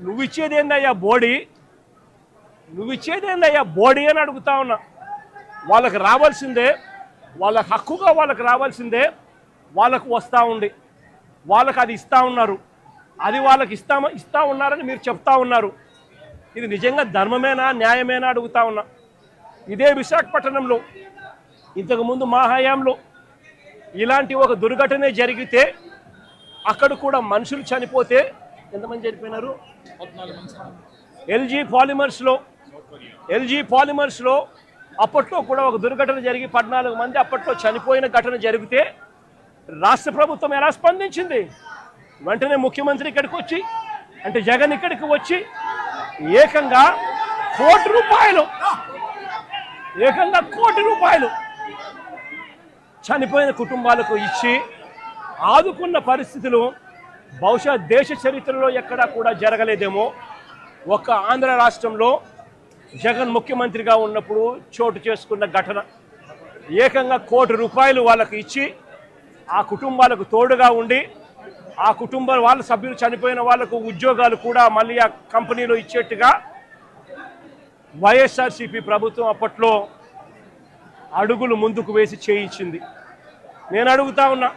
నువ్విచ్చేదేందయ్యా body, నువ్విచ్చేదేందయ్యా body అని అడుగుతా ఉన్నా. వాళ్ళకి రావాల్సిందే, వాళ్ళకి హక్కుగా వాళ్ళకి రావాల్సిందే వాళ్ళకు వస్తూ ఉంది. వాళ్ళకి అది ఇస్తూ ఉన్నారు, అది వాళ్ళకి ఇస్తూ ఉన్నారని మీరు చెప్తా ఉన్నారు. ఇది నిజంగా ధర్మమేనా, న్యాయమేనా అడుగుతా ఉన్నా. ఇదే విశాఖపట్నంలో ఇంతకుముందు మా హయాంలో ఇలాంటి ఒక దుర్ఘటన జరిగితే అక్కడ కూడా మనుషులు చనిపోతే ఎంతమంది చనిపోయినారు? ఎల్జీ పాలిమర్స్లో అప్పట్లో కూడా ఒక దుర్ఘటన జరిగి 14 మంది అప్పట్లో చనిపోయిన ఘటన జరిగితే రాష్ట్ర ప్రభుత్వం ఎలా స్పందించింది? వెంటనే ముఖ్యమంత్రి ఇక్కడికి వచ్చి, అంటే జగన్ ఇక్కడికి వచ్చి ఏకంగా కోటి రూపాయలు చనిపోయిన కుటుంబాలకు ఇచ్చి ఆదుకున్న పరిస్థితులు బహుశా దేశ చరిత్రలో ఎక్కడా కూడా జరగలేదేమో. ఒక్క ఆంధ్ర రాష్ట్రంలో జగన్ ముఖ్యమంత్రిగా ఉన్నప్పుడు చోటు చేసుకున్న ఘటన. ఏకంగా ₹1,00,00,000 వాళ్ళకి ఇచ్చి ఆ కుటుంబాలకు తోడుగా ఉండి ఆ వాళ్ళ సభ్యులు చనిపోయిన వాళ్లకు ఉద్యోగాలు కూడా మళ్ళీ ఆ కంపెనీలో ఇచ్చేట్టుగా వైఎస్ఆర్సీపీ ప్రభుత్వం అప్పట్లో అడుగులు ముందుకు వేసి చేయించింది. నేను అడుగుతా ఉన్నా,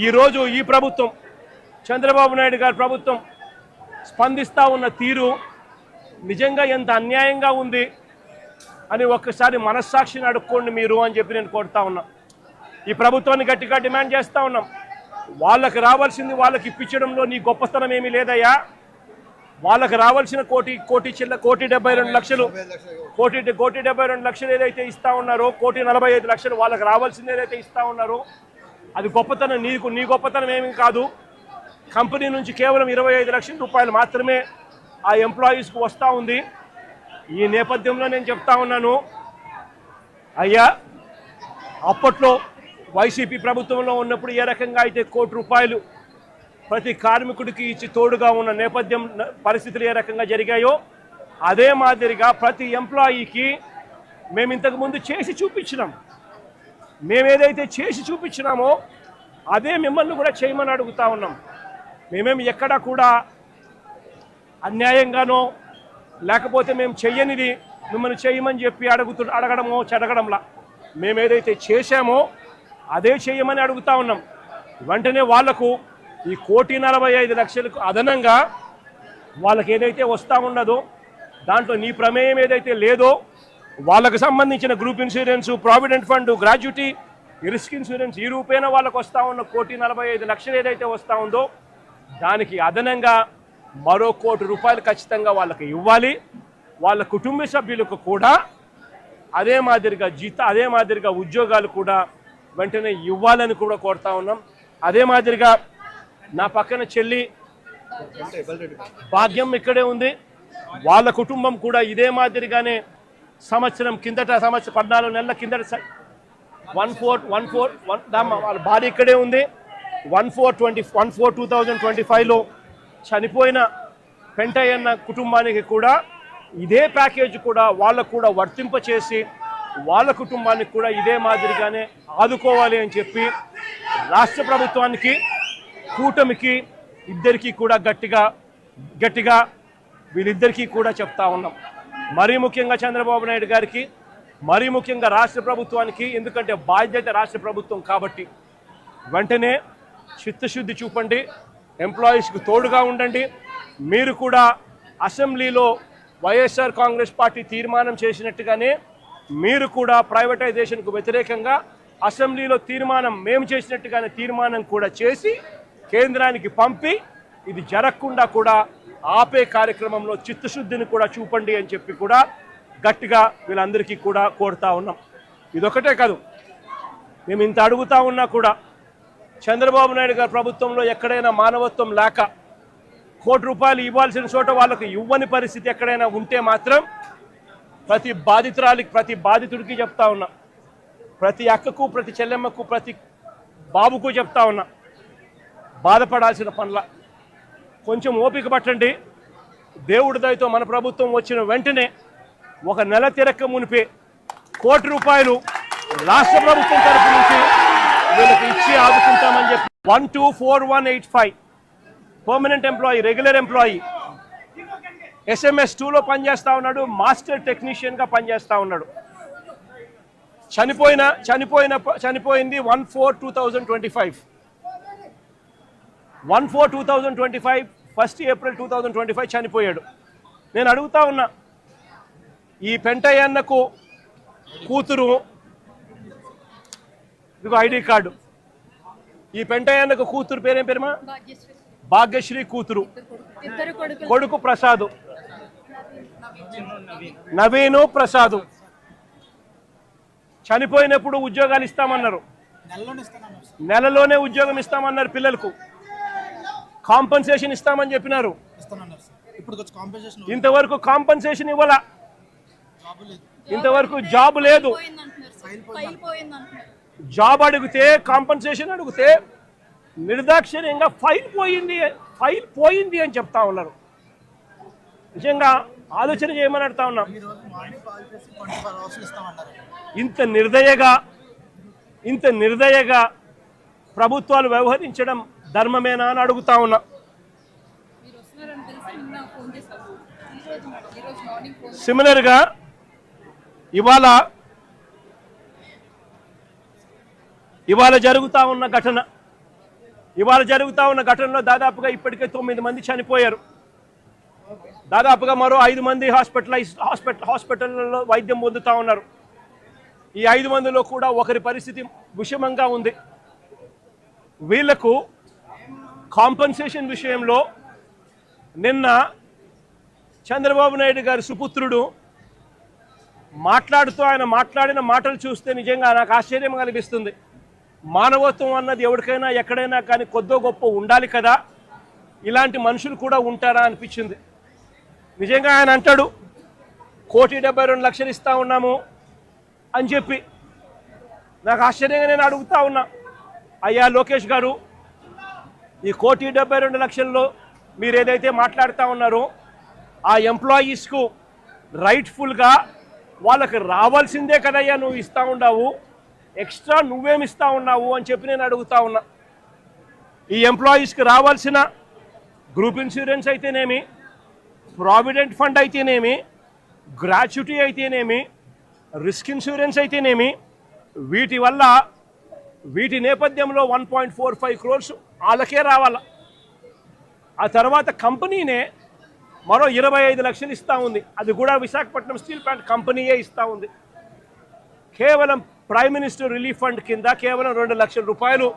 ఈరోజు ఈ ప్రభుత్వం, చంద్రబాబు నాయుడు గారి ప్రభుత్వం స్పందిస్తూ ఉన్న తీరు నిజంగా ఎంత అన్యాయంగా ఉంది అని ఒక్కసారి మనస్సాక్షిని అడుక్కోండి మీరు అని చెప్పి నేను కోరుతా ఉన్నా. ఈ ప్రభుత్వాన్ని గట్టిగా డిమాండ్ చేస్తూ ఉన్నాం. వాళ్ళకి రావాల్సింది వాళ్ళకి ఇప్పించడంలో నీ గొప్పతనం ఏమీ లేదయ్యా. వాళ్ళకి రావాల్సిన ₹1,72,00,000 ఏదైతే ఇస్తా ఉన్నారో, ₹1,45,00,000 వాళ్ళకి రావాల్సింది ఏదైతే ఇస్తా ఉన్నారో అది గొప్పతనం. నీ గొప్పతనం ఏమీ కాదు. కంపెనీ నుంచి కేవలం ₹25 లక్షలు మాత్రమే ఆ ఎంప్లాయీస్కు వస్తూ ఉంది. ఈ నేపథ్యంలో నేను చెప్తా ఉన్నాను, అయ్యా అప్పట్లో వైసీపీ ప్రభుత్వంలో ఉన్నప్పుడు ఏ రకంగా అయితే ₹1,00,00,000 ప్రతి కార్మికుడికి ఇచ్చి తోడుగా ఉన్న నేపథ్యం పరిస్థితులు ఏ రకంగా జరిగాయో అదే మాదిరిగా ప్రతి ఎంప్లాయీకి మేము ఇంతకుముందు చేసి చూపించినాం. మేమేదైతే చేసి చూపించినామో అదే మిమ్మల్ని కూడా చేయమని అడుగుతా ఉన్నాం. మేమేమి ఎక్కడా కూడా అన్యాయంగానో లేకపోతే మేము చెయ్యనిది మిమ్మల్ని చేయమని చెప్పి అడగడంలా మేమేదైతే చేశామో అదే చేయమని అడుగుతా ఉన్నాం. వెంటనే వాళ్లకు ఈ ₹1,45,00,000 అదనంగా వాళ్ళకి ఏదైతే వస్తూ ఉండదో దాంట్లో నీ ప్రమేయం ఏదైతే లేదో వాళ్ళకు సంబంధించిన group insurance, provident fund, gratuity, risk insurance ఈ రూపేణ వాళ్ళకు వస్తూ ఉన్న ₹1,45,00,000 ఏదైతే వస్తూ ఉందో దానికి అదనంగా మరో ₹1,00,00,000 ఖచ్చితంగా వాళ్ళకి ఇవ్వాలి. వాళ్ళ కుటుంబ సభ్యులకు కూడా అదే మాదిరిగా ఉద్యోగాలు కూడా వెంటనే ఇవ్వాలని కూడా కోరుతా ఉన్నాం. అదే మాదిరిగా నా పక్కన చెల్లి భాగ్యం ఇక్కడే ఉంది. వాళ్ళ కుటుంబం కూడా ఇదే మాదిరిగానే సంవత్సరం 14 నెలల కిందట 14 వాళ్ళ భార్య ఇక్కడే ఉంది. 1/4/2025లో చనిపోయిన పెంటయ్యన్న కుటుంబానికి కూడా ఇదే ప్యాకేజ్ కూడా వాళ్ళకు కూడా వర్తింపచేసి వాళ్ళ కుటుంబానికి కూడా ఇదే మాదిరిగానే ఆదుకోవాలి అని చెప్పి రాష్ట్ర ప్రభుత్వానికి, కూటమికి ఇద్దరికీ కూడా గట్టిగా వీళ్ళిద్దరికీ కూడా చెప్తా ఉన్నాం. మరీ ముఖ్యంగా చంద్రబాబు నాయుడు గారికి, మరీ ముఖ్యంగా రాష్ట్ర ప్రభుత్వానికి, ఎందుకంటే బాధ్యత రాష్ట్ర ప్రభుత్వం కాబట్టి వెంటనే చిత్తశుద్ధి చూపండి, ఎంప్లాయీస్కి తోడుగా ఉండండి. మీరు కూడా అసెంబ్లీలో వైఎస్ఆర్ కాంగ్రెస్ పార్టీ తీర్మానం చేసినట్టుగానే మీరు కూడా ప్రైవేటైజేషన్కు వ్యతిరేకంగా అసెంబ్లీలో మేము చేసినట్టుగానే తీర్మానం కూడా చేసి కేంద్రానికి పంపి ఇది జరగకుండా కూడా ఆపే కార్యక్రమంలో చిత్తశుద్ధిని కూడా చూపండి అని చెప్పి కూడా గట్టిగా వీళ్ళందరికీ కూడా కోరుతా ఉన్నాం. ఇదొకటే కాదు, మేము ఇంత అడుగుతా ఉన్నా కూడా చంద్రబాబు నాయుడు గారి ప్రభుత్వంలో ఎక్కడైనా మానవత్వం లేక ₹1,00,00,000 ఇవ్వాల్సిన చోట వాళ్ళకు ఇవ్వని పరిస్థితి ఎక్కడైనా ఉంటే మాత్రం ప్రతి బాధితుడికి చెప్తా ఉన్నా, ప్రతి అక్కకు, ప్రతి చెల్లెమ్మకు, ప్రతి బాబుకు చెప్తా ఉన్నా, బాధపడాల్సిన పనుల కొంచెం ఓపిక పట్టండి. దేవుడి దయతో మన ప్రభుత్వం వచ్చిన వెంటనే ఒక నెల తిరక్క మునిపే ₹1,00,00,000 రాష్ట్ర ప్రభుత్వం తరఫు నుంచి వీళ్ళకి ఇచ్చి ఆదుకుంటామని చెప్పి 124185 పర్మనెంట్ ఎంప్లాయీ, రెగ్యులర్ ఎంప్లాయీ SMS2లో పనిచేస్తూ ఉన్నాడు, మాస్టర్ టెక్నీషియన్గా పనిచేస్తూ ఉన్నాడు. చనిపోయింది 1/4/2025. 1/4/2025 1 ఏప్రిల్ 2025 చనిపోయాడు. నేను అడుగుతా ఉన్నా, ఈ పెంటయ్యన్నకు కూతురు, ఇదిగో ఐడి కార్డు, ఈ పెంటయ్యన్నకు కూతురు పేరేం పేరుమా? భాగ్యశ్రీ కూతురు, కొడుకు ప్రసాదు, నవీను ప్రసాదు. చనిపోయినప్పుడు ఉద్యోగాలు ఇస్తామన్నారు, నెలలోనే ఉద్యోగం ఇస్తామన్నారు పిల్లలకు, కాంపన్సేషన్ ఇస్తామని చెప్పినారు. ఇంతవరకు కాంపన్సేషన్ ఇవ్వాల, ఇంతవరకు జాబ్ లేదు. జాబ్ అడిగితే, కాంపన్సేషన్ అడిగితే నిర్దాక్షిణ్యంగా ఫైల్ పోయింది అని చెప్తా ఉన్నారు. నిజంగా ఆలోచన చేయమని అడుగుతా ఉన్నాం. ఇంత నిర్దయగా ప్రభుత్వాలు వ్యవహరించడం ధర్మమేనా అని అడుగుతా ఉన్నా. సిమిలర్గా ఇవాళ జరుగుతూ ఉన్న ఘటనలో దాదాపుగా ఇప్పటికే 9 మంది చనిపోయారు. దాదాపుగా మరో 5 మంది హాస్పిటల్లో వైద్యం పొందుతూ ఉన్నారు. ఈ 5 మందిలో కూడా ఒకరి పరిస్థితి విషమంగా ఉంది. వీళ్లకు కాంపన్సేషన్ విషయంలో నిన్న చంద్రబాబు నాయుడు గారి సుపుత్రుడు ఆయన మాట్లాడిన మాటలు చూస్తే నిజంగా నాకు ఆశ్చర్యం కనిపిస్తుంది. మానవత్వం అన్నది ఎవరికైనా ఎక్కడైనా కానీ కొద్దో గొప్ప ఉండాలి కదా, ఇలాంటి మనుషులు కూడా ఉంటారా అనిపించింది. నిజంగా ఆయన అంటాడు 1,72,00,000 ఇస్తా ఉన్నాము అని చెప్పి. నాకు ఆశ్చర్యంగా నేను అడుగుతా ఉన్నా, అయ్యా లోకేష్ గారు, ఈ 1,72,00,000లో మీరు ఏదైతే మాట్లాడుతూ ఉన్నారో ఆ ఎంప్లాయీస్కు రైట్ఫుల్గా వాళ్ళకి రావాల్సిందే కదయ్యా నువ్వు ఇస్తూ ఉన్నావు, ఎక్స్ట్రా నువ్వేమి ఇస్తూ ఉన్నావు అని చెప్పి నేను అడుగుతా ఉన్నా. ఈ ఎంప్లాయీస్కి రావాల్సిన గ్రూప్ ఇన్సూరెన్స్ అయితేనేమి, ప్రావిడెంట్ ఫండ్ అయితేనేమి, గ్రాట్యుటీ అయితేనేమి, రిస్క్ ఇన్సూరెన్స్ అయితేనేమి, వీటి నేపథ్యంలో 1.45 crores వాళ్ళకే రావాలా. ఆ తర్వాత కంపెనీనే మరో 25 లక్షలు ఇస్తూ ఉంది. అది కూడా విశాఖపట్నం స్టీల్ ప్లాంట్ కంపెనీయే ఇస్తూ ఉంది. కేవలం ప్రైమ్ మినిస్టర్ రిలీఫ్ ఫండ్ కింద కేవలం 2 లక్షల రూపాయలు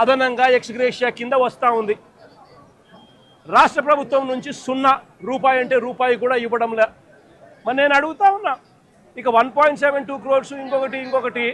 అదనంగా ఎక్స్గ్రేషియా కింద వస్తూ ఉంది. రాష్ట్ర ప్రభుత్వం నుంచి 0 రూపాయి అంటే రూపాయి కూడా ఇవ్వడంలే. మరి నేను అడుగుతా ఉన్నా, ఇక 1.72 crores ఇంకొకటి